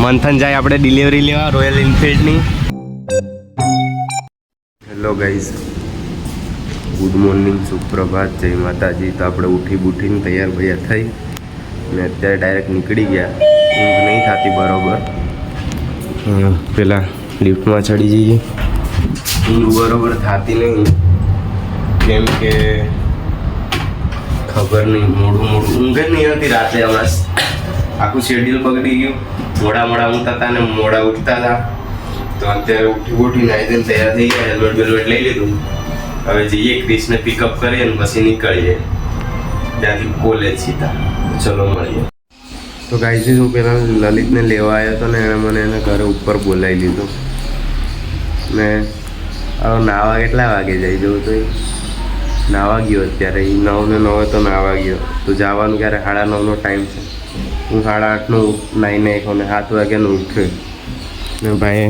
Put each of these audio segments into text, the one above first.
મંથન જાય આપણે ડિલિવરી લેવા રોયલ એનફિલ્ડની. હેલો ગાઈઝ, ગુડ મોર્નિંગ, સુપ્રભાત, જય માતાજી. તો આપણે ઉઠી બૂઠીને તૈયાર ભૈયા થઈ ને અત્યારે ડાયરેક્ટ નીકળી ગયા. ઊંઘ નહીં થતી બરોબર, પેલા લિફ્ટમાં ચડી જઈએ. ઊંઘ બરોબર થતી નહીં, કેમ કે ખબર નહીં, મોડું ઊંઘ જ નહીં હતી રાતે. હમણાં આખું શેડ્યુલ બગડી ગયું. મોડા ઊંઘતા હતા ને મોડા ઉઠતા હતા. તો અત્યારે ઉઠીને આવી જઈને તૈયાર થઈ ગયા, હેલ્મેટ બેલ્મેટ લઈ લીધું. હવે જઈએ ક્રિશને પિકઅપ કરીએ ને પછી નીકળીએ ત્યાંથી કોલેજ સીધા. ચલો મળીએ. તો ગાઈઝ, હું પહેલાં લલિતને લેવા આવ્યો હતો ને એણે મને એના ઘરે ઉપર બોલાવી લીધો ને હવે નાવા કેટલા વાગે જાય જવું તો નાવા ગયો. અત્યારે એ 9 ને 9 તો નાવા ગયો. તો જવાનું ક્યારે 9:30નો ટાઈમ છે. હું 8:30નું નાઈને એક ને 7 વાગ્યાનું ઉઠ્યો ને ભાઈ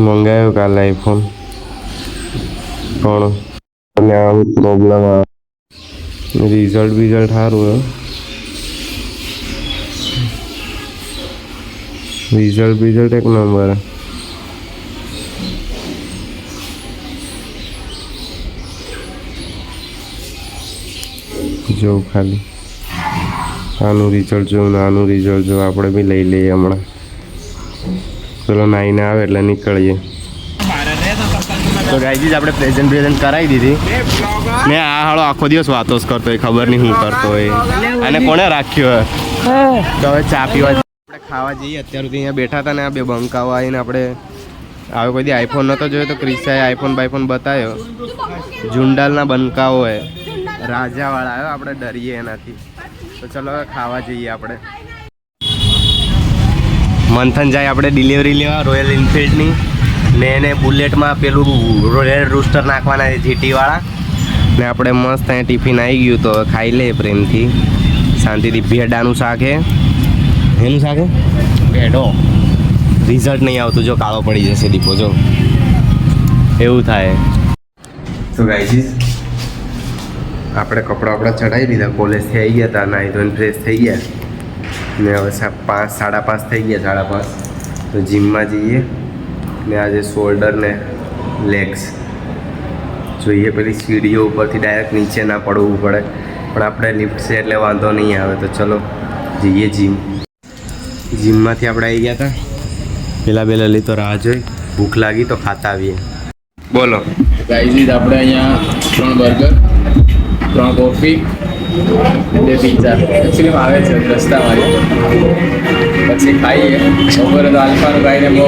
મંગાવ્યો કાલે આઈફોન. પણ અને આમ પ્રોબ્લેમ આવે. રિઝલ્ટ સારું રિઝલ્ટ એક નંબર. જો ખાલી આનું રિઝલ્ટ જો ને આનું રિઝલ્ટ જો, આપણે બી લઈ લઈએ હમણાં. ચલો 9 આવે એટલે નીકળીએ. તો ગાઈઝ, આપણે પ્રેઝન્ટ કરાવી દીધી ને આ હાળો આખો દિવસ વાતો જ કરતો હોય, ખબર નહીં શું કરતો હોય. અને કોણે રાખ્યો હોય. તો હવે ચા પીવા આપણે ખાવા જઈએ. અત્યાર સુધી અહીંયા બેઠા હતા ને આ બે બંકાઓ આવીને આપણે આવે કોઈ દી આઈફોન નહોતો જોયો તો ક્રિશાએ આઈફોન બતાવ્યો. જુંડાલના બંકાઓ હોય, રાજાવાળા આવ્યો, આપણે ડરીએ એનાથી. તો ચલો હવે ખાવા જઈએ આપણે. મંથન જાય આપણે ડિલિવરી લેવા રોયલ એનફિલ્ડની ને એને બુલેટમાં પેલું રેડ રૂસ્ટર નાખવાના છે જીટીવાળા. ને આપણે મસ્ત અહીંયા ટિફિન આવી ગયું તો ખાઈ લે પ્રેમથી શાંતિથી. ભેડાનું શાક હે. એનું શાક હે ભેડો. રિઝલ્ટ નહીં આવતું, જો કાળો પડી જશે દીપો, જો એવું થાય. તો ગાઈઝ, આપણે કપડાં ચડાવી દીધા, કોલેજથી આવી ગયા હતા, નાહી ધોઈને ફ્રેશ થઈ ગયા ને હવે 5:30 થઈ ગયા. 5:30 તો જીમમાં જઈએ ને આજે શોલ્ડર ને લેગ્સ જોઈએ. પેલી સીડીઓ ઉપરથી ડાયરેક્ટ નીચે ના પડવું પડે, પણ આપણે લિફ્ટ છે એટલે વાંધો નહીં આવે. તો ચલો જઈએ જીમમાંથી આપણે આવી ગયા હતા. પેલા બે લલી તો રાહ જોઈ, ભૂખ લાગી તો ખાતા આવીએ. બોલો ગાઈઝ, આપણે અહીંયા 3 બર્ગર, 3 કોફી, 2 પિઝા એકચ્યુઅલી આવે છે રસ્તામાં. પછી ખાઈએ. બપોરે તો આલ્ફાનું ખાઈને બહુ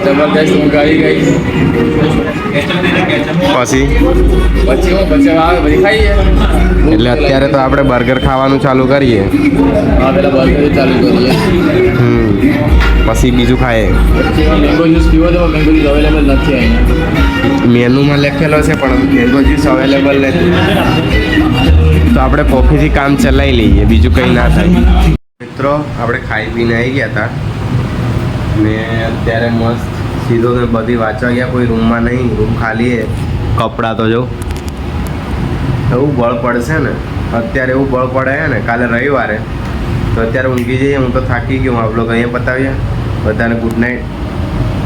જબરદસ્ત ઊંઘ આવી ગઈ. પછી આવે પછી ખાઈએ. એટલે અત્યારે તો આપણે બર્ગર ખાવાનું ચાલુ કરીએ. હા, પેલા બર્ગર ચાલુ કરીએ. પછી બીજું ખાઈએ. મેંગો જ્યુસ પીવો તો મેંગો જ્યુસ અવેલેબલ નથી અહીંયા. મેનુમાં લખેલો છે પણ મેંગો જ્યુસ અવેલેબલ નથી. તો આપણે કોફીથી કામ ચલાવી લઈએ, બીજું કંઈ ના થાય. મિત્રો, આપણે ખાઈ પીને આવી ગયા હતા ને અત્યારે મસ્ત સીધો ને બધી વાંચવા ગયા. કોઈ રૂમમાં નહીં, રૂમ ખાલી છે. કપડાં તો જો એવું બળ પડશે ને અત્યારે, એવું બળ પડે ને કાલે રવિવારે. તો અત્યારે ઊંઘી જઈએ. હું તો થાકી ગયો. આપ લોકો અહીંયા પતાવીએ. બધાને ગુડ નાઇટ,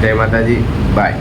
જય માતાજી, બાય.